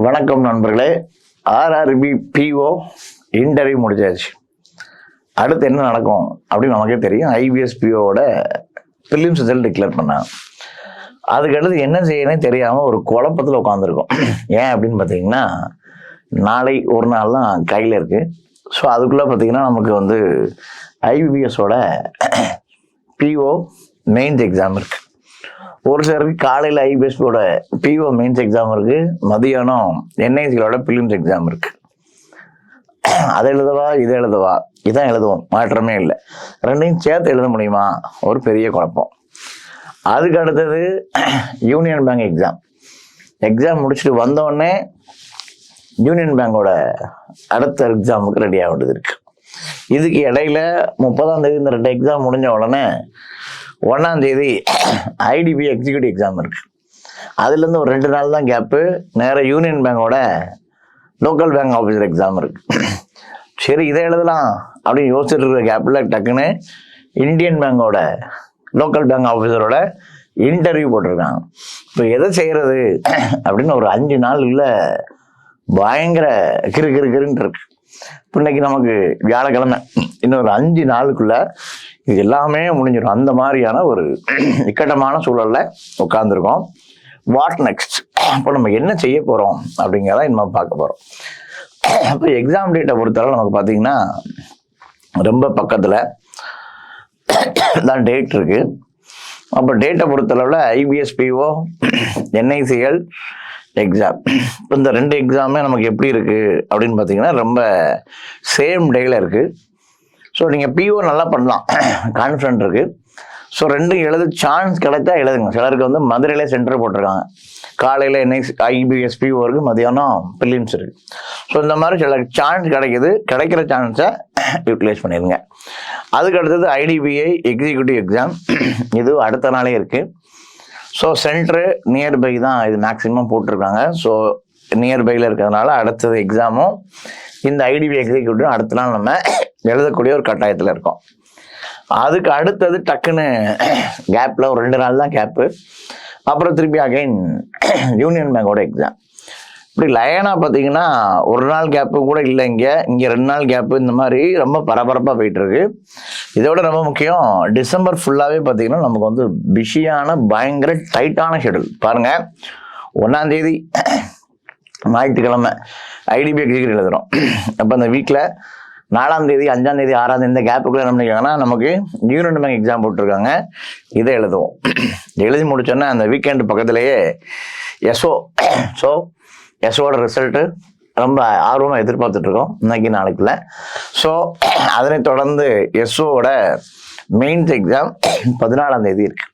வணக்கம் நண்பர்களே. RRB PO interview முடிச்சாச்சு. அடுத்து என்ன நடக்கும் அப்படின்னு நமக்கே தெரியும். ஐபிஎஸ் பிஓவோட பிலிம்ஸ் ரிசல்ட் டிக்ளேர் பண்ணாங்க. அதுக்கடுத்து என்ன செய்யணும் தெரியாமல் ஒரு குழப்பத்தில் உட்காந்துருக்கோம். ஏன் அப்படின்னு பார்த்தீங்கன்னா, நாளை ஒரு நாள் தான் கையில் இருக்குது. ஸோ அதுக்குள்ளே பார்த்தீங்கன்னா நமக்கு ஐபிஎஸோட பிஓ மெயின்ஸ் எக்ஸாம் இருக்குது. ஒரு சிலருக்கு காலையில் ஐபிஎஸ்பியோட பிஓ மெயின்ஸ் எக்ஸாம் இருக்குது, மதியானம் என்ஐசியோட பிலிம்ஸ் எக்ஸாம் இருக்குது. அதை எழுதவா இதை எழுதவா, இதான் எழுதுவோம், மாற்றமே இல்லை. ரெண்டையும் சேர்த்து எழுத முடியுமா, ஒரு பெரிய குழப்பம். அதுக்கு அடுத்தது யூனியன் பேங்க் எக்ஸாம் முடிச்சுட்டு வந்தோடனே யூனியன் பேங்கோட அடுத்த எக்ஸாமுக்கு ரெடி ஆக வேண்டியது இருக்குது. இதுக்கு இடையில 30ஆம் தேதி இந்த 2 எக்ஸாம் முடிஞ்ச உடனே 1ஆம் தேதி ஐடிபி எக்ஸிக்யூட்டிவ் எக்ஸாம் இருக்குது. அதுலேருந்து ஒரு 2 நாள் தான் கேப்பு. நேராக யூனியன் பேங்கோட லோக்கல் பேங்க் ஆஃபீஸர் எக்ஸாம் இருக்குது. சரி, இதை எழுதலாம் அப்படின்னு யோசிச்சுட்டு இருக்கிற கேப்பில் டக்குன்னு இந்தியன் பேங்கோட லோக்கல் பேங்க் ஆஃபீஸரோட இன்டர்வியூ போட்டிருக்காங்க. இப்போ எதை செய்கிறது அப்படின்னு ஒரு 5 நாளுக்குள்ள பயங்கர கிருன்னு இருக்கு. இப்போ இன்னைக்கு நமக்கு வியாழக்கிழமை, இன்னொரு 5 நாளுக்குள்ள இது எல்லாமே முடிஞ்சிடும். அந்த மாதிரியான ஒரு இக்கட்டமான சூழல்ல உட்காந்துருக்கோம். What next? இப்போ நம்ம என்ன செய்ய போறோம் அப்படிங்கிறத இன்னும் பார்க்க போறோம். அப்போ எக்ஸாம் டேட்டை பொறுத்தவரை நமக்கு பார்த்தீங்கன்னா ரொம்ப பக்கத்தில் தான் டேட் இருக்கு. அப்போ டேட்டை பொறுத்தளவில் ஐபிஎஸ் பிஓ என்ஐசிஎல் எக்ஸாம், இப்போ இந்த 2 எக்ஸாமே நமக்கு எப்படி இருக்குது அப்படின்னு பார்த்தீங்கன்னா ரொம்ப சேம் டேயில் இருக்குது. ஸோ நீங்கள் பிஓ நல்லா பண்ணலாம், கான்ஃபிடென்ட் இருக்குது. ஸோ 2 எழுத சான்ஸ் கிடைச்சா எழுதுங்க. சிலருக்கு மதுரையிலே சென்டர் போட்டிருக்காங்க. காலையில் ஐபிஎஸ் பிஓ இருக்குது, மதியானம் பிலிம்ஸ் இருக்குது. ஸோ இந்த மாதிரி சில சான்ஸ் கிடைக்குது. கிடைக்கிற சான்ஸை யூட்டிலைஸ் பண்ணிடுங்க. அதுக்கு அடுத்தது ஐடிபிஐ எக்ஸிக்யூட்டிவ் எக்ஸாம், இது அடுத்த நாளே இருக்குது. ஸோ சென்டரு நியர்பை தான் இது மேக்ஸிமம் போட்டிருக்காங்க. ஸோ நியர்பையில் இருக்கிறதுனால அடுத்தது எக்ஸாமும் இந்த ஐடிபி எக்ஸிக்யூட்டிவ் அடுத்த நாள் நம்ம எழுதக்கூடிய ஒரு கட்டாயத்தில் இருக்கோம். அதுக்கு அடுத்தது டக்குன்னு கேப்பில் ஒரு 2 நாள் தான் கேப்பு. அப்புறம் திருப்பி அகைன் யூனியன் பேங்கோட எக்ஸாம். இப்படி லைனாக பார்த்தீங்கன்னா ஒரு நாள் கேப்பு கூட இல்லை. இங்கே 2 நாள் கேப்பு, இந்த மாதிரி ரொம்ப பரபரப்பாக போயிட்டுருக்கு. இதோட ரொம்ப முக்கியம், டிசம்பர் ஃபுல்லாகவே பார்த்தீங்கன்னா நமக்கு பிஸியான பயங்கர டைட்டான ஷெடியூல். பாருங்கள், 1ஆம் தேதி ஞாயிற்றுக்கிழமை ஐடிபி எக்ஸிக்யூட்டிவ் எழுதுகிறோம். அப்போ அந்த வீக்கில் 4ஆம் தேதி 5ஆம் தேதி 6ஆம் தேதி இந்த கேப்புக்குள்ள என்ன பண்ணிருக்காங்கன்னா நமக்கு யூனியன் பேங்க் எக்ஸாம் போட்டிருக்காங்க. இதை எழுதுவோம். எழுதி முடிச்சோன்னா அந்த வீக்கெண்டு பக்கத்துலேயே எஸ்ஓட ரிசல்ட்டு ரொம்ப ஆர்வமாக எதிர்பார்த்துட்ருக்கோம் இன்னைக்கு நாளைக்குள்ள. ஸோ அதனை தொடர்ந்து எஸ்ஓட மெயின்ஸ் எக்ஸாம் 14ஆம் தேதி இருக்கு.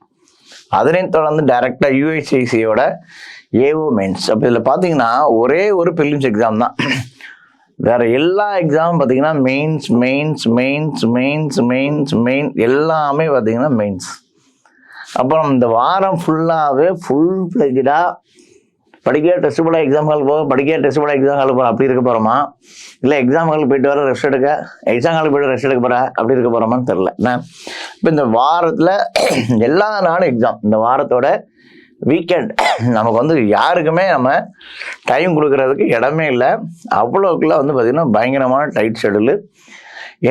அதனை தொடர்ந்து டைரக்டாக யூஎஸ்சிசியோட ஏஓ மெயின்ஸ். அப்போ இதில் பார்த்தீங்கன்னா ஒரே ஒரு பிலிம்ஸ் எக்ஸாம் தான். வேற எல்லா எக்ஸாமும் பார்த்தீங்கன்னா மெயின் எல்லாமே பார்த்தீங்கன்னா மெயின்ஸ். அப்புறம் இந்த வாரம் ஃபுல்லாகவே ஃபுல் ஃப்ளெஜ்டாக படிக்க டெஸ்ட் போட எக்ஸாம்களுக்கு போக, படிக்க டெஸ்ட் போட எக்ஸாம்களுக்கு போகிற அப்படி இருக்க போகிறோமா, இல்லை எக்ஸாம்களுக்கு போயிட்டு வர ரெஸ்ட் எடுக்க, எக்ஸாம்களுக்கு போய்ட்டு ரெஸ்ட் எடுக்க போகிற அப்படி இருக்க போகிறோமான்னு தெரில. இப்போ இந்த வாரத்தில் எல்லா நாளும் எக்ஸாம். இந்த வாரத்தோட வீக்கெண்ட் நமக்கு யாருக்குமே நம்ம டைம் கொடுக்கறதுக்கு இடமே இல்லை. அவ்வளோக்குள்ள பார்த்தீங்கன்னா பயங்கரமான டைட் ஷெடியூலு.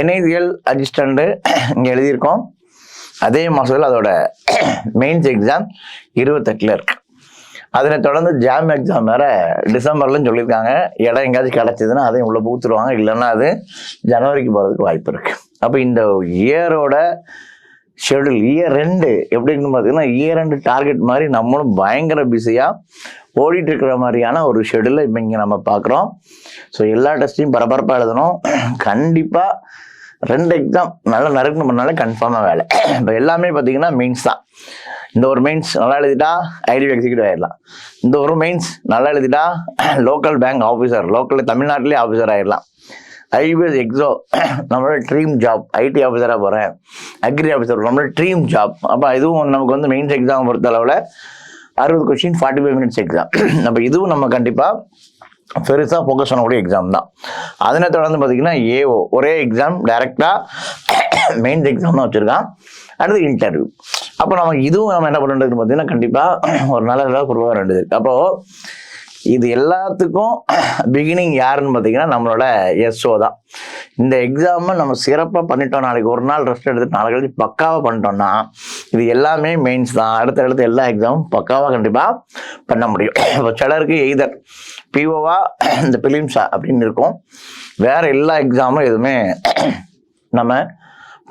என்ஐசிஎல் அசிஸ்டண்ட்டு இங்கே எழுதியிருக்கோம். அதே மாதத்தில் அதோட மெயின்ஸ் எக்ஸாம் 28 இருக்கு. அதனை தொடர்ந்து ஜாம் எக்ஸாம் வேறு டிசம்பர்லன்னு சொல்லியிருக்காங்க. இடம் எங்கேயாச்சும் கிடச்சிதுன்னா அதையும் உள்ளே பூத்துருவாங்க, இல்லைன்னா அது ஜனவரிக்கு போகிறதுக்கு வாய்ப்பு இருக்குது. அப்போ இந்த இயரோட ஷெடியூல் இயர் 2 எப்படின்னு பார்த்தீங்கன்னா இயர் 2 டார்கெட் மாதிரி நம்மளும் பயங்கர பிஸியாக ஓடிட்டு இருக்கிற மாதிரியான ஒரு ஷெடியூலை இப்போ இங்கே நம்ம பார்க்குறோம். ஸோ எல்லா டெஸ்ட்டையும் பரபரப்பாக எழுதணும். கண்டிப்பாக 2 எக்ஸாம் நல்லா நறுக்கணும் பண்ணாலே கன்ஃபார்மாக வேலை. இப்போ எல்லாமே பார்த்தீங்கன்னா மெயின்ஸ் தான். இந்த ஒரு மெயின்ஸ் நல்லா எழுதிட்டா ஐடிபி எக்ஸிக்யூட்டிவ் ஆயிடலாம். இந்த ஒரு மெயின்ஸ் நல்லா எழுதிட்டா லோக்கல் பேங்க் ஆஃபீஸர், லோக்கல் தமிழ்நாட்டிலே ஆஃபீஸர் ஆயிடலாம். ஐபிஎஸ் எக்ஸோ நம்மளோட ட்ரீம் ஜாப், ஐடி ஆஃபீஸராக போகிறேன், அக்ரி ஆஃபீஸர் நம்மளோட ட்ரீம் ஜாப். அப்போ இதுவும் நமக்கு மெயின்ஸ் எக்ஸாம் பொறுத்த அளவில் 60 கொஸ்டின் 45 மினிட்ஸ் எக்ஸாம். அப்போ இதுவும் நம்ம கண்டிப்பாக பெருசாக ஃபோக்கஸ் பண்ணக்கூடிய எக்ஸாம் தான். அதனை தொடர்ந்து பார்த்தீங்கன்னா ஏஓ ஒரே எக்ஸாம் டைரெக்டாக மெயின்ஸ் எக்ஸாம் தான் வச்சுருக்கான். அடுத்து இன்டர்வியூ. அப்போ நமக்கு இதுவும் நம்ம என்ன பண்ணுறதுன்னு பார்த்தீங்கன்னா கண்டிப்பாக ஒரு நல்ல லெவல் ப்ரிப்பேர் வேண்டியது. அப்போது இது எல்லாத்துக்கும் பிகினிங் யாருன்னு பார்த்தீங்கன்னா நம்மளோட எஸ்ஓ தான். இந்த எக்ஸாமை நம்ம சிறப்பாக பண்ணிட்டோம், நாளைக்கு ஒரு நாள் ரெஸ்ட் எடுத்துட்டு நாளைக்கு கழிச்சு பக்காவாக பண்ணிட்டோம்னா இது எல்லாமே மெயின்ஸ் தான். அடுத்தடுத்து எல்லா எக்ஸாமும் பக்காவாக கண்டிப்பாக பண்ண முடியும். இப்போ சிலருக்கு எய்தர் பிஓவா இந்த பிலிம்ஸா அப்படின்னு இருக்கும். வேற எல்லா எக்ஸாமும் எதுவுமே நம்ம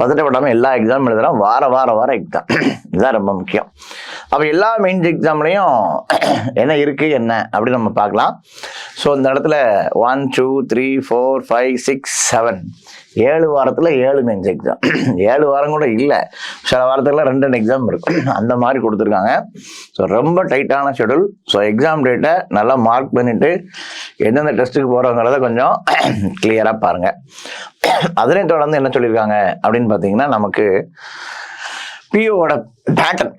பதட்டப்படாமல் எல்லா எக்ஸாம் எழுதுகிறோம். வார எக்ஸாம் இதுதான் ரொம்ப முக்கியம். அப்போ எல்லா மெயின்ஸ் எக்ஸாம்லேயும் என்ன இருக்குது என்ன அப்படின்னு நம்ம பார்க்கலாம். ஸோ இந்த இடத்துல 1 2 3 4 5 6 7 7 வாரத்தில் 7 மெயின்ஸ் எக்ஸாம். 7 வாரம் கூட இல்லை, சில வாரத்தில் 2 எக்ஸாம் இருக்கும், அந்த மாதிரி கொடுத்துருக்காங்க. ஸோ ரொம்ப டைட்டான ஷெடியூல். ஸோ எக்ஸாம் டேட்டை நல்லா மார்க் பண்ணிவிட்டு எந்தெந்த டெஸ்ட்டுக்கு போகிறோங்கிறத கொஞ்சம் கிளியராக பாருங்கள். அதனை தொடர்ந்து என்ன சொல்லியிருக்காங்க அப்படின்னு பார்த்தீங்கன்னா, நமக்கு பிஓவோட பேட்டர்ன்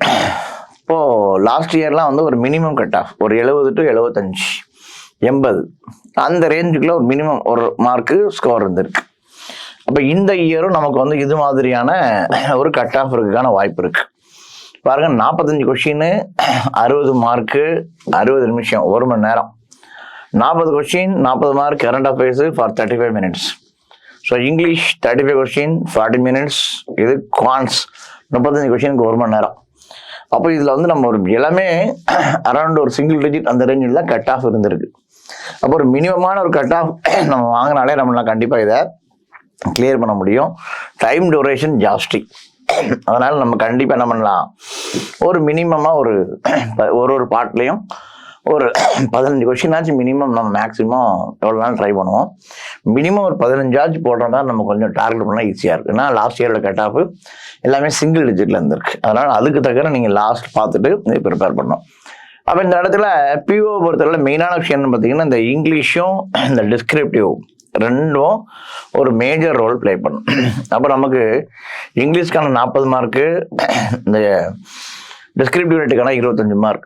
இப்போது லாஸ்ட் இயர்லாம் வந்து ஒரு மினிமம் கட் ஆஃப் ஒரு 70 to 75 80 அந்த ரேஞ்சுக்குள்ள ஒரு மினிமம் ஒரு மார்க்கு ஸ்கோர் இருந்திருக்கு. அப்போ இந்த இயரும் நமக்கு வந்து இது மாதிரியான ஒரு கட் ஆஃப் இருக்குக்கான வாய்ப்பு இருக்கு. பாருங்க, 45 கொஷின் 60 மார்க்கு 60 நிமிஷம் 1 மணி நேரம். 40 question 40 mark current affairs for 35 minutes. So English 35 question 40 minutes. இது குவான்ஸ் 35 கொஷினுக்கு 1 மணி நேரம். அப்போ இதில் வந்து நம்ம ஒரு எல்லாமே அரௌண்ட் ஒரு சிங்கிள் டிஜிட் அந்த ரேஞ்சில் தான் கட் ஆஃப் இருந்திருக்கு. அப்போ ஒரு மினிமமான ஒரு கட் ஆஃப் நம்ம வாங்கினாலே நம்மளால் கண்டிப்பாக இதை கிளியர் பண்ண முடியும். டைம் டியூரேஷன் ஜாஸ்தி, அதனால் நம்ம கண்டிப்பாக என்ன பண்ணலாம், ஒரு மினிமமாக ஒரு பார்ட்லேயும் ஒரு 15 கொஷினாச்சும் மினிமம் நம்ம மேக்ஸிமம் எவ்வளோ நாள் ட்ரை பண்ணுவோம். மினிமம் ஒரு 15 போடுறதா நம்ம கொஞ்சம் டார்கெட் பண்ணால் ஈஸியாக இருக்குது. ஏன்னா லாஸ்ட் இயரோட கட் ஆஃப் எல்லாமே சிங்கிள் டிஜிட்டில் இருந்திருக்கு. அதனால் அதுக்கு தக்க நீங்கள் லாஸ்ட் பார்த்துட்டு இதை ப்ரிப்பேர் பண்ணணும். அப்போ இந்த இடத்துல பிஓ பொறுத்தவரை மெயினான விஷயம்னு பார்த்தீங்கன்னா, இந்த இங்கிலீஷும் இந்த டிஸ்கிரிப்டிவ் ரெண்டும் ஒரு மேஜர் ரோல் ப்ளே பண்ணும். அப்போ நமக்கு இங்கிலீஷ்க்கான 40 மார்க்கு, இந்த டிஸ்கிரிப்டிவ் ரேட்டுக்கான 25 மார்க்,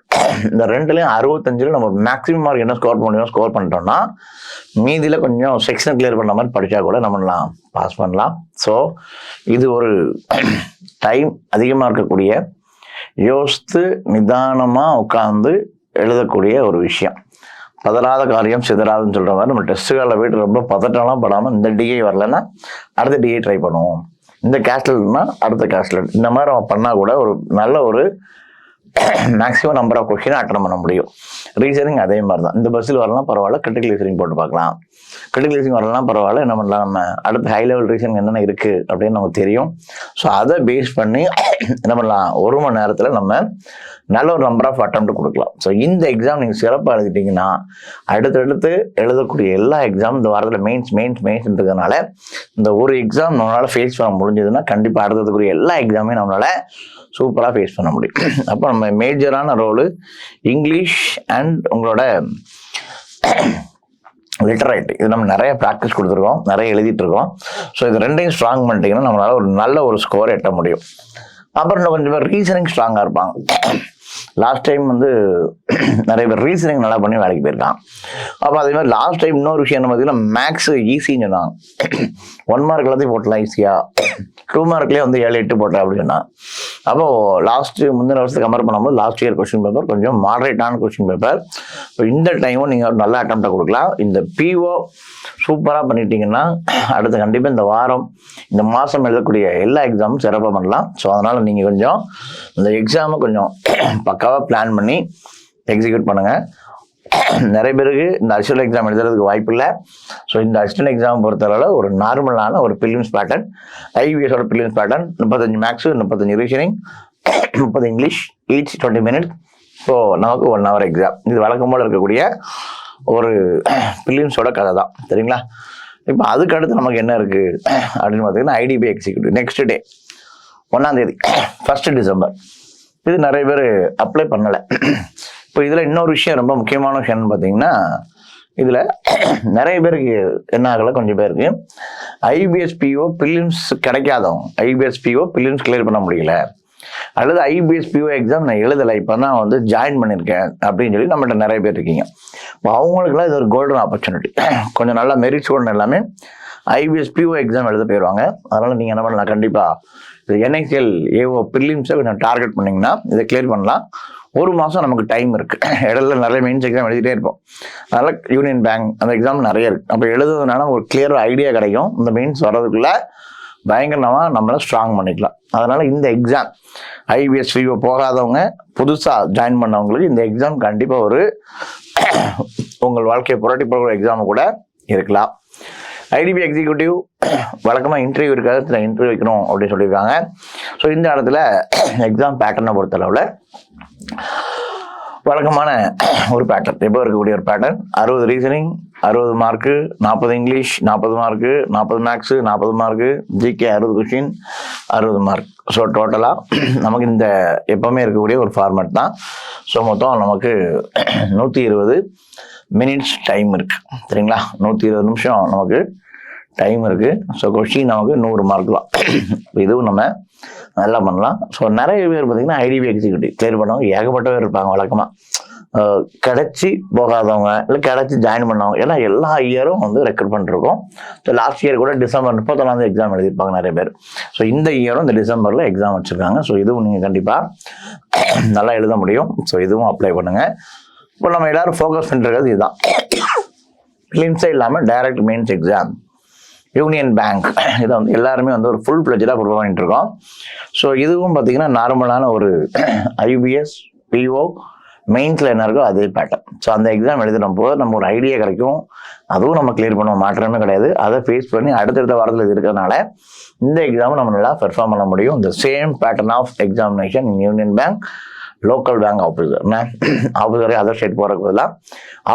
இந்த ரெண்டுலேயும் 65 நம்ம மேக்ஸிமம் மார்க் என்ன ஸ்கோர் பண்ணுவோம் ஸ்கோர் பண்ணிட்டோம்னா மீதியில் கொஞ்சம் செக்ஷன் கிளியர் பண்ண மாதிரி படித்தா கூட நம்ம பாஸ் பண்ணலாம். ஸோ இது ஒரு டைம் அதிகமாக இருக்கக்கூடிய, யோசித்து நிதானமாக உட்காந்து எழுதக்கூடிய ஒரு விஷயம். பதறாத காரியம் சிதறாதுன்னு சொல்கிற மாதிரி நம்ம டெஸ்ட்டுகளில் போய்ட்டு ரொம்ப பதட்டம்லாம் படாமல் இந்த டிஏ வரலன்னா அடுத்த டிஏ ட்ரை பண்ணுவோம், இந்த கேஸ்டல்னா அடுத்த கேஸ்டல், இந்த மாதிரி நம்ம பண்ணால் கூட ஒரு நல்ல ஒரு மேக்ஸிமம் நம்பர் ஆஃப் கொஸ்டினை அட்டன் பண்ண முடியும். ரீசனிங் அதே மாதிரி தான். இந்த பஸ்ஸில் வரலாம் பரவாயில்ல, கிரிட்டிக்கல் ரீசனிங் போட்டு பார்க்கலாம். கிரிட்டிக்கல் ரீசனிங் வரலாம் பரவாயில்ல, என்ன பண்ணலாம், நம்ம அடுத்த ஹை லெவல் ரீசனிங் என்னென்ன இருக்குது அப்படின்னு நமக்கு தெரியும். ஸோ அதை பேஸ் பண்ணி என்ன பண்ணலாம், 1 மணி நேரத்தில் நம்ம நல்ல ஒரு நம்பர் ஆஃப் அட்டெம்ப்ட் கொடுக்கலாம். ஸோ இந்த எக்ஸாம் நீங்கள் சிறப்பாக எழுதிட்டீங்கன்னா அடுத்தடுத்து எழுதக்கூடிய எல்லா எக்ஸாம் இந்த வாரத்தில் மெயின்ஸ்ன்றதுனால இந்த ஒரு எக்ஸாம் நம்மளால் ஃபேஸ் பண்ண முடிஞ்சதுன்னா கண்டிப்பாக அடுத்ததுக்குரிய எல்லா எக்ஸாமே நம்மளால் சூப்பராக ஃபேஸ் பண்ண முடியும். அப்போ நம்ம மேஜரான ரோலு இங்கிலீஷ் அண்ட் உங்களோட லிட்டரைட், இது நம்ம நிறைய ப்ராக்டிஸ் கொடுத்துருக்கோம், நிறைய எழுதிட்டு இருக்கோம். ஸோ இது ரெண்டையும் ஸ்ட்ராங் பண்ணிட்டீங்கன்னா நம்மளால ஒரு நல்ல ஒரு ஸ்கோர் எட்ட முடியும். அப்புறம் இன்னும் கொஞ்சம் பேர் ரீசனிங் ஸ்ட்ராங்காக இருப்பாங்க. லாஸ்ட் டைம் வந்து நிறைய பேர் ரீசனிங் நல்லா பண்ணி வேலைக்கு போயிருக்கான். அப்போ அதே மாதிரி லாஸ்ட் டைம் இன்னொரு விஷயம் என்ன பார்த்தீங்கன்னா, மேக்ஸ் ஈஸின்னு சொன்னாங்க. 1 மார்க் எல்லாத்தையும் போட்டலாம் ஈஸியாக, 2 மார்க்லேயே வந்து 7 8 போட்டேன் அப்படின்னு சொன்னாங்க. அப்போது முந்தின வருஷத்துக்கு கம்பேர் பண்ணும்போது லாஸ்ட் இயர் கொஸ்டின் பேப்பர் கொஞ்சம் மாடரேட்டான கொஸ்டின் பேப்பர். ஸோ இந்த டைமும் நீங்கள் ஒரு நல்ல அட்டெம்ப்டாக கொடுக்கலாம். இந்த பிஓ சூப்பராக பண்ணிட்டீங்கன்னா அடுத்து கண்டிப்பாக இந்த வாரம் இந்த மாதம் எழுதக்கூடிய எல்லா எக்ஸாமும் சிறப்பாக பண்ணலாம். ஸோ அதனால் நீங்கள் கொஞ்சம் இந்த எக்ஸாமை கொஞ்சம் பக்காவாக பிளான் பண்ணி எக்ஸிக்யூட் பண்ணுங்கள். நிறைய பேருக்கு இந்த அடிஷனல் எக்ஸாம் எழுதுறதுக்கு வாய்ப்பு இல்லை. ஸோ இந்த அடிஷனல் எக்ஸாம் பொறுத்தளவில் ஒரு நார்மலான ஒரு பிலிம்ஸ் பேட்டர்ன், ஐபிஎஸோட prelims pattern 35 maths, 35 reasoning, 30 English, each 20 minutes. So நமக்கு 1 hour எக்ஸாம். இது வழக்கம் போல் இருக்கக்கூடிய ஒரு பிலிம்ஸோட கதை தான், சரிங்களா? இப்போ அதுக்கு அடுத்து நமக்கு என்ன இருக்குது அப்படின்னு பார்த்தீங்கன்னா, ஐடிபி எக்ஸிக்யூட்டிவ் நெக்ஸ்ட் டே 1ஆம் தேதி 1 டிசம்பர். இது நிறைய பேர் அப்ளை பண்ணலை. இப்போ இதில் இன்னொரு விஷயம், ரொம்ப முக்கியமான விஷயம்னு பார்த்தீங்கன்னா, இதில் நிறைய பேருக்கு என்ன ஆகலை, கொஞ்சம் பேருக்கு ஐபிஎஸ்பிஓ பிலிம்ஸ் கிடைக்காதவங்க, ஐபிஎஸ்பிஓ பிலிம்ஸ் கிளியர் பண்ண முடியல, அல்லது ஐபிஎஸ்பிஓ எக்ஸாம் நான் எழுதலை, இப்போ தான் வந்து ஜாயின் பண்ணியிருக்கேன் அப்படின்னு சொல்லி நம்மகிட்ட நிறைய பேர் இருக்கீங்க. இப்போ அவங்களுக்குலாம் இது ஒரு கோல்டன் ஆப்பர்ச்சுனிட்டி. கொஞ்சம் நல்லா மெரிட் ஸ்டூடெண்ட் எல்லாமே ஐபிஎஸ்பிஓ எக்ஸாம் எழுத போயிடுவாங்க. அதனால் நீங்கள் என்ன பண்ணலாம், கண்டிப்பாக இது என்ஐசிஎல் ஏஓ பிலிம்ஸை கொஞ்சம் டார்கெட் பண்ணிங்கன்னா இதை கிளியர் பண்ணலாம். ஒரு மாதம் நமக்கு டைம் இருக்குது. இடையில நிறைய மெயின்ஸ் எக்ஸாம் எழுதிட்டே இருப்போம். அதனால் யூனியன் பேங்க் அந்த எக்ஸாம் நிறைய இருக்குது. அப்போ எழுதுறதுனால ஒரு கிளியர் ஐடியா கிடைக்கும். இந்த மெயின்ஸ் வர்றதுக்குள்ளே பயங்கரமாக நம்மளை ஸ்ட்ராங் பண்ணிக்கலாம். அதனால் இந்த எக்ஸாம் ஐபிஎஸ் விஓ போகாதவங்க புதுசாக ஜாயின் பண்ணவங்களுக்கு இந்த எக்ஸாம் கண்டிப்பாக ஒரு உங்கள் வாழ்க்கையை புரட்டி போகிற எக்ஸாம் கூட இருக்கலாம். ஐடிபி எக்ஸிக்யூட்டிவ் வழக்கமாக இன்டர்வியூ இருக்காது, இன்டர்வியூ வைக்கணும் அப்படின்னு சொல்லியிருக்காங்க. ஸோ இந்த இடத்துல எக்ஸாம் பேட்டர்னை பொறுத்தளவில் வழக்கமான ஒரு பேட்டர்ன், எப்போ இருக்கக்கூடிய ஒரு pattern 60 reasoning 60 mark, 40 English 40 mark, 40 maths 40 mark, GK 60 question 60 mark. So டோட்டலாக நமக்கு இந்த எப்போவுமே இருக்கக்கூடிய ஒரு ஃபார்மேட் தான். ஸோ மொத்தம் நமக்கு 120 மினிட்ஸ் டைம் இருக்குது. சரிங்களா, 120 நிமிஷம் நமக்கு டைம் இருக்குது. ஸோ கொஷின் நமக்கு 100 மார்க் தான். இதுவும் நம்ம நல்லா பண்ணலாம். ஸோ நிறைய பேர் பார்த்திங்கன்னா ஐடிபி எக்ஸிக்யூட்டிவ் கிளியர் பண்ணவங்க ஏகப்பட்ட பேர் இருப்பாங்க. வழக்கமாக கிடச்சி போகாதவங்க இல்லை கிடச்சி ஜாயின் பண்ணவங்க ஏன்னா எல்லா இயரும் வந்து ரெக்ரூட் பண்ணிருக்கோம். ஸோ லாஸ்ட் இயர் கூட டிசம்பர் 31 எக்ஸாம் எழுதியிருப்பாங்க நிறைய பேர். ஸோ இந்த இயரும் இந்த டிசம்பரில் எக்ஸாம் வச்சுருக்காங்க. ஸோ இதுவும் நீங்கள் கண்டிப்பாக நல்லா எழுத முடியும். ஸோ இதுவும் அப்ளை பண்ணுங்கள். இப்போ நம்ம எல்லோரும் ஃபோக்கஸ் பண்ணுறது இதுதான். லிம்ஸே இல்லாமல் direct mains exam union bank இதை வந்து எல்லாருமே வந்து ஒரு ஃபுல் ப்ளெஜ்டாக ப்ரிப்பேர் பண்ணிட்டு இருக்கோம். ஸோ இதுவும் பார்த்திங்கன்னா நார்மலான ஒரு ஐபிஎஸ் பிஓ மெயின்ஸில் என்ன இருக்கோ அதே பேட்டர்ன். ஸோ அந்த எக்ஸாம் எழுதின போது நம்ம ஒரு ஐடியா கிடைக்கும். அதுவும் நம்ம கிளியர் பண்ணுவோம், மாற்றமே கிடையாது. அதை ஃபேஸ் பண்ணி அடுத்தடுத்த வாரத்தில் இது இருக்கிறதுனால இந்த எக்ஸாமை நம்ம நல்லா பெர்ஃபார்ம் பண்ண முடியும். இந்த same pattern of examination in Union Bank local bank officer ஆஃபீஸரே அதர் ஸ்டேட் போகிறதுக்கு பதிலாக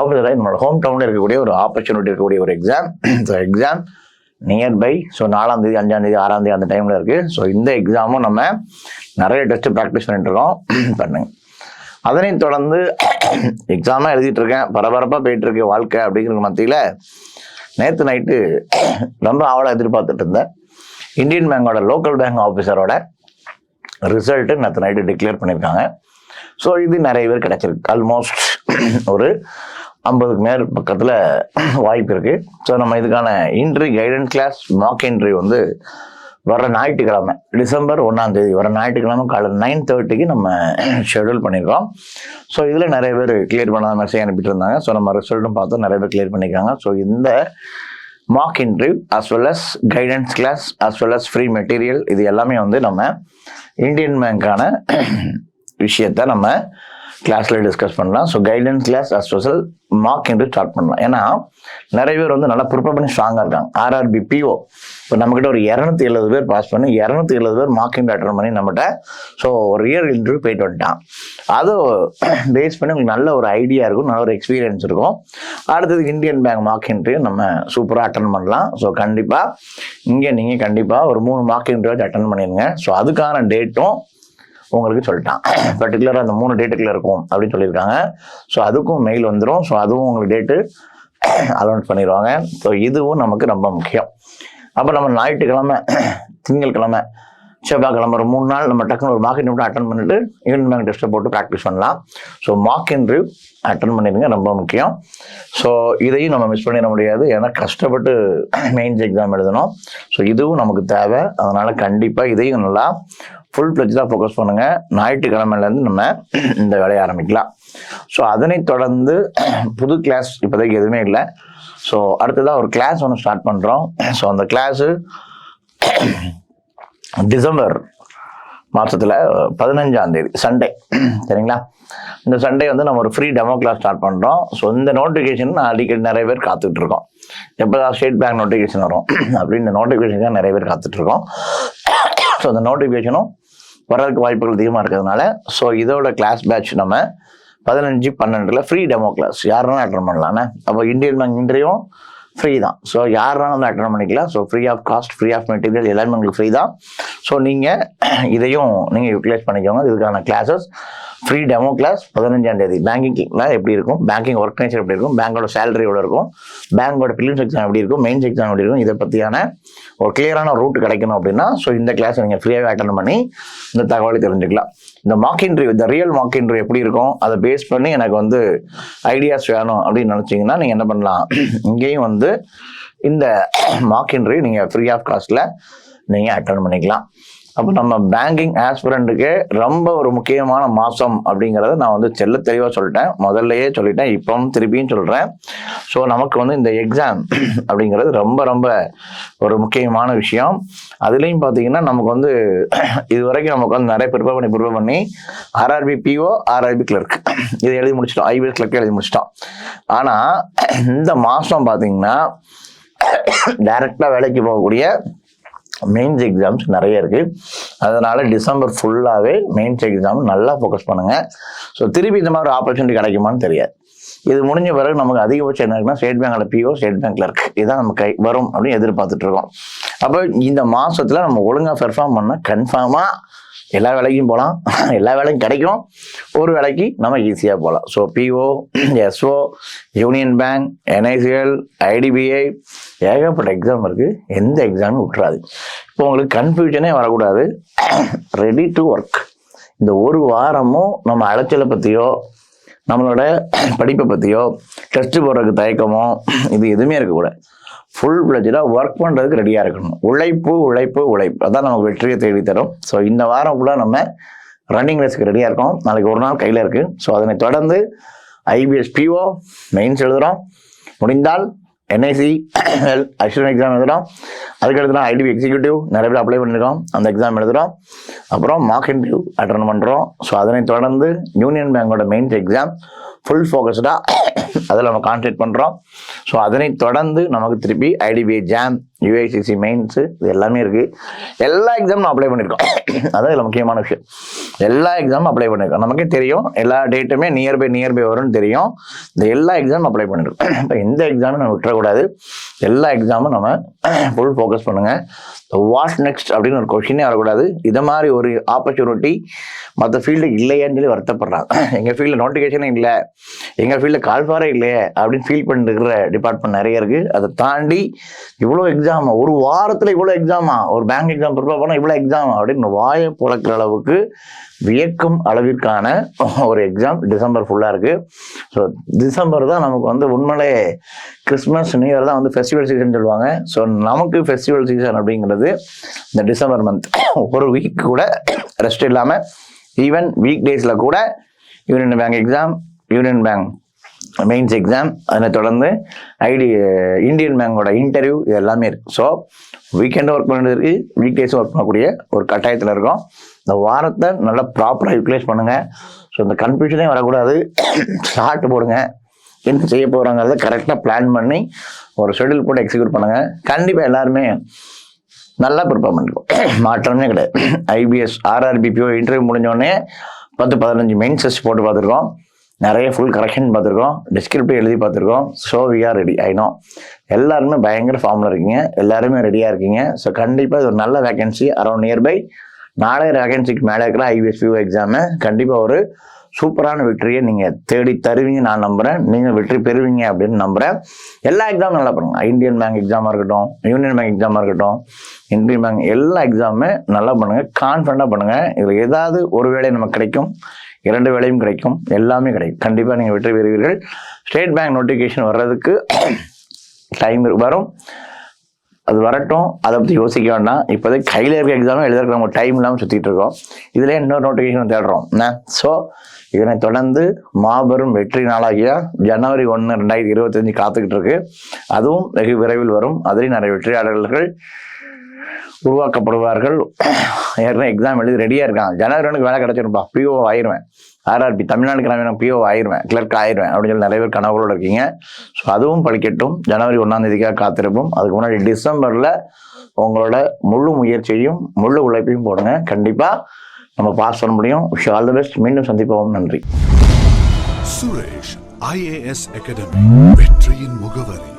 ஆஃபீஸராக என்னோட ஹோம் டவுனில் இருக்கக்கூடிய ஒரு ஆப்பர்ச்சுனிட்டி இருக்கக்கூடிய ஒரு exam. So exam nearby. So 4ஆம் தேதி 5ஆம் தேதி 6ஆம் தேதி அந்த டைமில் இருக்குது. ஸோ இந்த எக்ஸாமும் நம்ம நிறைய டெஸ்ட்டு ப்ராக்டிஸ் பண்ணிட்டு இருக்கோம். பண்ணுங்க. அதனைத் தொடர்ந்து எக்ஸாமாக எழுதிட்டு இருக்கேன், பரபரப்பாக போயிட்டு இருக்கு வாழ்க்கை அப்படிங்கிற மத்தியில் நேற்று நைட்டு ரொம்ப ஆவலாக எதிர்பார்த்துட்டு இருந்தேன். இந்தியன் பேங்கோட லோக்கல் பேங்க் ஆஃபீஸரோட ரிசல்ட்டு நேற்று நைட்டு டிக்ளேர் பண்ணியிருக்காங்க. ஸோ இது நிறைய பேர் கிடச்சிருக்கு. ஆல்மோஸ்ட் ஒரு 50க்கு மேல் பக்கத்தில் வாய்ப்பு இருக்குது. ஸோ நம்ம இதுக்கான interview guidance class mock interview வந்து வர ஞாயிற்றுக்கிழமை டிசம்பர் 1ஆம் தேதி வர ஞாயிற்றுக்கிழமை காலை 9:30க்கு நம்ம ஷெடியூல் பண்ணியிருக்கோம். ஸோ இதில் நிறைய பேர் கிளியர் பண்ணாத மெசேஜ் அனுப்பிட்டு இருந்தாங்க. ஸோ நம்ம ரிசல்ட்டும் பார்த்தோம், நிறைய பேர் கிளியர் பண்ணியிருக்காங்க. ஸோ இந்த mock interview as well as guidance class as well as free material இது எல்லாமே வந்து நம்ம இந்தியன் பேங்க்கான விஷயத்த நம்ம கிளாஸில் டிஸ்கஸ் பண்ணலாம். So guidance class as well mock interview start பண்ணலாம். ஏன்னா நிறைய பேர் வந்து நல்லா ப்ரிப்பேர் பண்ணி ஸ்ட்ராங்காக இருக்காங்க. ஆர்ஆர்பி பிஓ இப்போ நம்மக்கிட்ட ஒரு 270 பேர் பாஸ் பண்ணி 270 பேர் மார்க் இன்டர்வியூ அட்டன் பண்ணி நம்மகிட்ட ஸோ ஒரு ரியல் இன்டர்வியூ போயிட்டு வந்துட்டான். அதை பேஸ் பண்ணி உங்களுக்கு நல்ல ஒரு ஐடியா இருக்கும், நல்ல ஒரு எக்ஸ்பீரியன்ஸ் இருக்கும். அடுத்தது இந்தியன் பேங்க் மார்க் இன்டர்வியூ நம்ம சூப்பராக அட்டன் பண்ணலாம். ஸோ கண்டிப்பாக இங்கே நீங்கள் கண்டிப்பாக ஒரு 3 மார்க் இன்டர்வியூ அட்டன் பண்ணிடுங்க. ஸோ அதுக்கான டேட்டும் உங்களுக்கு சொல்லிட்டான். பர்டிகுலராக அந்த 3 டேட்டுக்குள்ள இருக்கும் அப்படின்னு சொல்லியிருக்காங்க. ஸோ அதுக்கும் மெயில் வந்துடும். ஸோ அதுவும் உங்களுக்கு டேட்டு அலௌன்ஸ் பண்ணிடுவாங்க. ஸோ இதுவும் நமக்கு ரொம்ப முக்கியம். அப்போ நம்ம ஞாயிற்றுக்கிழமை திங்கட்கிழமை செவ்வாய்க்கிழமை ஒரு 3 நாள் நம்ம டக்குன்னு ஒரு மார்க் இன்டர்வியூ அட்டன் பண்ணிட்டு யூனியன் பேங்க் டெஸ்ட்டை போட்டு ப்ராக்டிஸ் பண்ணலாம். ஸோ மார்க் இன்டர்வியூ அட்டன் பண்ணிடுங்க, ரொம்ப முக்கியம். ஸோ இதையும் நம்ம மிஸ் பண்ணிட முடியாது, ஏன்னா கஷ்டப்பட்டு மெயின்ஸ் எக்ஸாம் எழுதணும். ஸோ இதுவும் நமக்கு தேவை. அதனால் கண்டிப்பாக இதையும் நல்லா ஃபுல் ப்ளெஜ்டாக ஃபோக்கஸ் பண்ணுங்கள். ஞாயிற்றுக்கிழமையிலேருந்து நம்ம இந்த வேலையை ஆரம்பிக்கலாம். ஸோ அதனைத் தொடர்ந்து புது கிளாஸ் இப்போதைக்கு எதுவுமே இல்லை. ஸோ அடுத்ததாக ஒரு கிளாஸ் ஒன்று ஸ்டார்ட் பண்ணுறோம். ஸோ அந்த கிளாஸு டிசம்பர் மாதத்தில் 15ஆம் தேதி சண்டே, சரிங்களா? இந்த சண்டே வந்து நம்ம ஒரு ஃப்ரீ டெமோ கிளாஸ் ஸ்டார்ட் பண்ணுறோம். ஸோ இந்த நோட்டிஃபிகேஷன் அடிக்கடி நிறைய பேர் காத்துட்ருக்கோம். எப்போதான் ஸ்டேட் பேங்க் நோட்டிஃபிகேஷன் வரும் அப்படின்னு இந்த நோட்டிஃபிகேஷன் நிறைய பேர் காத்துட்ருக்கோம். ஸோ அந்த நோட்டிஃபிகேஷனும் வரதுக்கு வாய்ப்புகள் அதிகமாக இருக்கிறதுனால ஸோ இதோட கிளாஸ் பேட்ச் நம்ம 15-12 ஃப்ரீ டெமோ கிளாஸ் யாருனாலும் அட்டன் பண்ணலாண்ணே. அப்போ இந்தியன் பேங்க் இன்டர்வியூ ஃப்ரீ தான். ஸோ யாருனாலும் வந்து அட்டன் பண்ணிக்கலாம். So free of cost, free of material எல்லாமே உங்களுக்கு ஃப்ரீ தான். ஸோ நீங்கள் இதையும் நீங்கள் யூட்டிலைஸ் பண்ணிக்கோங்க. இதுக்கான கிளாஸஸ் ஃப்ரீ டெமோ கிளாஸ் 15ஆம் தேதி பேங்கிங்கில் எப்படி இருக்கும், பேங்கிங் ஒர்க் நேச்சர் எப்படி இருக்கும், பேங்கோட சேலரி எவ்வளோ இருக்கும், பேங்கோட பிலிம்ஸ் எக்ஸாம் எப்படி இருக்கும், மெயின்ஸ் எக்ஸாம் எப்படி இருக்கும், இதை பற்றியான ஒரு கிளியரான ரூட் கிடைக்கணும் அப்படின்னா ஸோ இந்த கிளாஸை நீங்கள் ஃப்ரீயாகவே அட்டன் பண்ணி இந்த தகவலை தெரிஞ்சுக்கலாம். இந்த மார்க் இன்டர்வியூ, இந்த ரியல் மார்க் இன்டர்வியூ எப்படி இருக்கும் அதை பேஸ் பண்ணி எனக்கு வந்து ஐடியாஸ் வேணும் அப்படின்னு நினச்சிங்கன்னா நீங்கள் என்ன பண்ணலாம், இங்கேயும் வந்து இந்த மார்க் இன்டர்வியூ நீங்கள் ஃப்ரீ ஆஃப் காஸ்ட்டில் நீங்கள் அட்டன் பண்ணிக்கலாம். அப்போ நம்ம பேங்கிங் ஆஸ்பிரண்ட்டுக்கு ரொம்ப ஒரு முக்கியமான மாதம் அப்படிங்கிறத நான் வந்து செல்ல தெளிவாக சொல்லிட்டேன், முதல்லையே சொல்லிட்டேன், இப்பவும் திருப்பியும் சொல்கிறேன். ஸோ நமக்கு வந்து இந்த எக்ஸாம் அப்படிங்கிறது ரொம்ப ரொம்ப ஒரு முக்கியமான விஷயம். அதுலேயும் பார்த்தீங்கன்னா நமக்கு வந்து இது வரைக்கும் நமக்கு வந்து நிறைய ப்ரிப்பேர் பண்ணி ஆர்ஆர்பி பிஓ, ஆர்ஆர்பி கிளர்க் இது எழுதி முடிச்சிட்டோம், ஐபிஎஸ் கிளர்க் எழுதி முடிச்சிட்டோம். ஆனால் இந்த மாதம் பார்த்தீங்கன்னா டைரக்டாக வேலைக்கு போகக்கூடிய மெயின்ஸ் எக்ஸாம்ஸ் நிறைய இருக்குது. அதனால டிசம்பர் ஃபுல்லாகவே மெயின்ஸ் எக்ஸாம் நல்லா ஃபோக்கஸ் பண்ணுங்கள். ஸோ திருப்பி இந்த மாதிரி ஆப்பர்ச்சுனிட்டி கிடைக்குமான்னு தெரியாது. இது முடிஞ்ச பிறகு நமக்கு அதிகபட்சம் என்ன இருக்குன்னா ஸ்டேட் பேங்கோட பிஓ, ஸ்டேட் பேங்க் கிளர்க் இதுதான் நம்ம கை வரும் அப்படின்னு எதிர்பார்த்துட்டு இருக்கோம். அப்போ இந்த மாதத்தில் நம்ம ஒழுங்காக பெர்ஃபார்ம் பண்ணால் கன்ஃபார்மாக எல்லா வேலைக்கும் போகலாம், எல்லா வேலைக்கும் கிடைக்கும், ஒரு வேலைக்கு நம்ம ஈஸியாக போகலாம். So PO, SO, union bank, NICL, IDBI ஏகப்பட்ட எக்ஸாம் இருக்குது. எந்த எக்ஸாமும் விட்டுறாது. இப்போ உங்களுக்கு கன்ஃபியூஷனே வரக்கூடாது. Ready to work. இந்த ஒரு வாரமும் நம்ம அலைச்சலை பற்றியோ நம்மளோட படிப்பை பற்றியோ டெஸ்ட்டு போடுறதுக்கு தயக்கமோ இது எதுவுமே இருக்கக்கூடாது. ஃபுல் ஃப்ளெட்ஜாக ஒர்க் பண்ணுறதுக்கு ரெடியாக இருக்கணும். உழைப்பு உழைப்பு உழைப்பு அதான் நமக்கு வெற்றியை தேடி தரும். ஸோ இந்த வாரம் ஃபுல்லாக நம்ம ரன்னிங் ரேஸுக்கு ரெடியாக இருக்கோம். நாளைக்கு ஒரு நாள் கையில் இருக்குது. ஸோ அதனை தொடர்ந்து ஐபிஎஸ் பிஓ மெயின்ஸ் எழுதுகிறோம், முடிந்தால் என்ஐசி அஷ்யூரன்ஸ் எக்ஸாம் எழுதுகிறோம், அதுக்கடுத்து ஐடிபி எக்ஸிக்யூட்டிவ் நிறைய பேர் அப்ளை பண்ணியிருக்கோம், அந்த எக்ஸாம் எழுதுகிறோம், அப்புறம் மார்க் இன்டர்வியூ அட்டன் பண்ணுறோம். ஸோ அதனை தொடர்ந்து யூனியன் பேங்கோட மெயின்ஸ் எக்ஸாம் ஃபுல் ஃபோக்கஸ்டாக அதில் நம்ம கான்சன்ட்ரேட் பண்ணுறோம். ஸோ அதனை தொடர்ந்து நமக்கு திருப்பி ஐடிபிஐ ஜாம், யூஐசிசி மெயின்ஸு இது எல்லாமே இருக்குது. எல்லா எக்ஸாமும் அப்ளை பண்ணியிருக்கோம். அதான் இதில் முக்கியமான விஷயம். எல்லா எக்ஸாமும் அப்ளை பண்ணியிருக்கோம். நமக்கே தெரியும் எல்லா டேட்டுமே நியர்பை வரும்னு தெரியும். இந்த எல்லா எக்ஸாமும் அப்ளை பண்ணியிருக்கோம். இப்போ எந்த எக்ஸாமும் நம்ம விட்டுறக்கூடாது. எல்லா எக்ஸாமும் நம்ம ஃபுல் ஃபோக்கஸ் பண்ணுங்கள். வாட் நெக்ஸ்ட் அப்படின்னு ஒரு கொஷினே வரக்கூடாது. இதை மாதிரி ஒரு ஆப்பர்ச்சுனிட்டி மற்ற ஃபீல்டுக்கு இல்லையான்னு சொல்லி வருத்தப்படுறாங்க. எங்கள் ஃபீல்டில் நோட்டிஃபிகேஷனே இல்லை, எங்கள் ஃபீல்டில் கால்ஃபாரே இல்லையே அப்படின்னு ஃபீல் பண்ணிருக்கிற டிபார்ட்மெண்ட் நிறைய இருக்குது. அதை தாண்டி இவ்வளோ எக்ஸாமா, ஒரு வாரத்தில் இவ்வளோ எக்ஸாமா, ஒரு பேங்க் எக்ஸாம் ப்ரிப்பேர் பண்ணால் இவ்வளோ எக்ஸாமா அப்படின்னு வாயை புழக்கிற அளவுக்கு வியக்கும் அளவிற்கான ஒரு எக்ஸாம் டிசம்பர் ஃபுல்லாக இருக்குது. ஸோ டிசம்பர் தான் நமக்கு வந்து உண்மையிலே கிறிஸ்மஸ் நியூ இயர் தான் வந்து ஃபெஸ்டிவல் சீசன் சொல்லுவாங்க. ஸோ நமக்கு ஃபெஸ்டிவல் சீசன் அப்படிங்கிறது இந்த டிசம்பர் மந்த். ஒரு வீக் கூட ரெஸ்ட் இல்லாமல் ஈவன் வீக் டேஸில் கூட union bank exam, union bank mains exam, அதனை தொடர்ந்து இந்தியன் பேங்கோட இன்டர்வியூ இது எல்லாமே இருக்குது. ஸோ வீக்கெண்டும் ஒர்க் பண்ணுறது இருக்குது, வீக் டேஸும் ஒர்க் பண்ணக்கூடிய ஒரு கட்டாயத்தில் இருக்கும். இந்த வாரத்தை நல்லா ப்ராப்பராக யூட்டிலைஸ் பண்ணுங்கள். ஸோ இந்த கன்ஃபியூஷனே வரக்கூடாது. ஸ்டார்ட் போடுங்க, என்ன செய்ய போகிறாங்கிறத கரெக்டாக பிளான் பண்ணி ஒரு ஷெடியூல் போட்டு எக்ஸிக்யூட் பண்ணுங்கள். கண்டிப்பாக எல்லாருமே நல்லா ப்ரிப்பேர் பண்ணிருக்கோம், மாற்றமே கிடையாது. ஐபிஎஸ் ஆர்ஆர்பிபிஓ இன்டர்வியூ முடிஞ்சோடனே 10-15 மெயின் டெஸ்ட் போட்டு பார்த்துருக்கோம், நிறைய ஃபுல் கரெக்ஷன் பார்த்துருக்கோம், டிஸ்கிரிப்டிவ் எழுதி பார்த்துருக்கோம். So we are ready. I know எல்லாருமே பயங்கர ஃபார்மில் இருக்கீங்க, எல்லாருமே ரெடியாக இருக்கீங்க. ஸோ கண்டிப்பாக இது ஒரு நல்ல வேகன்சி அரௌண்ட் நியர்பை 4000 வேகன்சிக்கு மேலே இருக்கிற ஐபிஎஸ் பிஓ எக்ஸாமு கண்டிப்பாக ஒரு சூப்பரான வெற்றியை நீங்கள் தேடி தருவீங்க நான் நம்புகிறேன். நீங்கள் வெற்றி பெறுவீங்க அப்படின்னு நம்புகிறேன். எல்லா எக்ஸாமும் நல்லா பண்ணுங்க. இந்தியன் பேங்க் எக்ஸாமாக இருக்கட்டும், யூனியன் பேங்க் எக்ஸாமாக இருக்கட்டும், இந்தியன் பேங்க் எல்லா எக்ஸாமுமே நல்லா பண்ணுங்கள், கான்ஃபிடண்டாக பண்ணுங்கள். இதில் ஏதாவது ஒரு வேளை நமக்கு கிடைக்கும், 2 வேளையும் கிடைக்கும், எல்லாமே கிடைக்கும். கண்டிப்பாக நீங்கள் வெற்றி பெறுவீர்கள். ஸ்டேட் பேங்க் நோட்டிஃபிகேஷன் வர்றதுக்கு டைம் வரும், அது வரட்டும், அதை பற்றி யோசிக்க வேண்டாம். இப்போதைக்கு கையில் இருக்க எக்ஸாமும் எழுதுறதுக்கு நம்ம டைம் இல்லாமல் சுற்றிட்டு இருக்கோம். இதில் இன்னொரு நோட்டிஃபிகேஷன் தேடுறோம். ஸோ இதனை தொடர்ந்து மாபெரும் வெற்றி நாளாகிய ஜனவரி 1, 2025 காத்துக்கிட்டு இருக்கு. அதுவும் வெகு விரைவில் வரும். அதில் நிறைய வெற்றியாளர்கள் உருவாக்கப்படுவார்கள். ஏற்கனவே எக்ஸாம் எழுதி ரெடியாக இருக்காங்க. ஜனவரி 1 வேலை கிடச்சிருப்பா, பிஓ ஆயிடுவேன், ஆர்ஆர்பி தமிழ்நாடு கிராமீணம் பிஓ ஆயிடுவேன், கிளர்க் ஆயிடுவேன் அப்படின்னு சொல்லி நிறைய பேர் கனவுகளோடு இருக்கீங்க. ஸோ அதுவும் பழிக்கட்டும். ஜனவரி 1 காத்திருப்போம். அதுக்கு முன்னாடி டிசம்பரில் உங்களோட முழு முயற்சியையும் முழு உழைப்பையும் போடுங்க. கண்டிப்பாக நம்ம பாஸ் பண்ண முடியும். Wish all the best. மீண்டும் சந்திப்போம். நன்றி. சுரேஷ் IAS அகாடமி, வெற்றியின் முகவரி.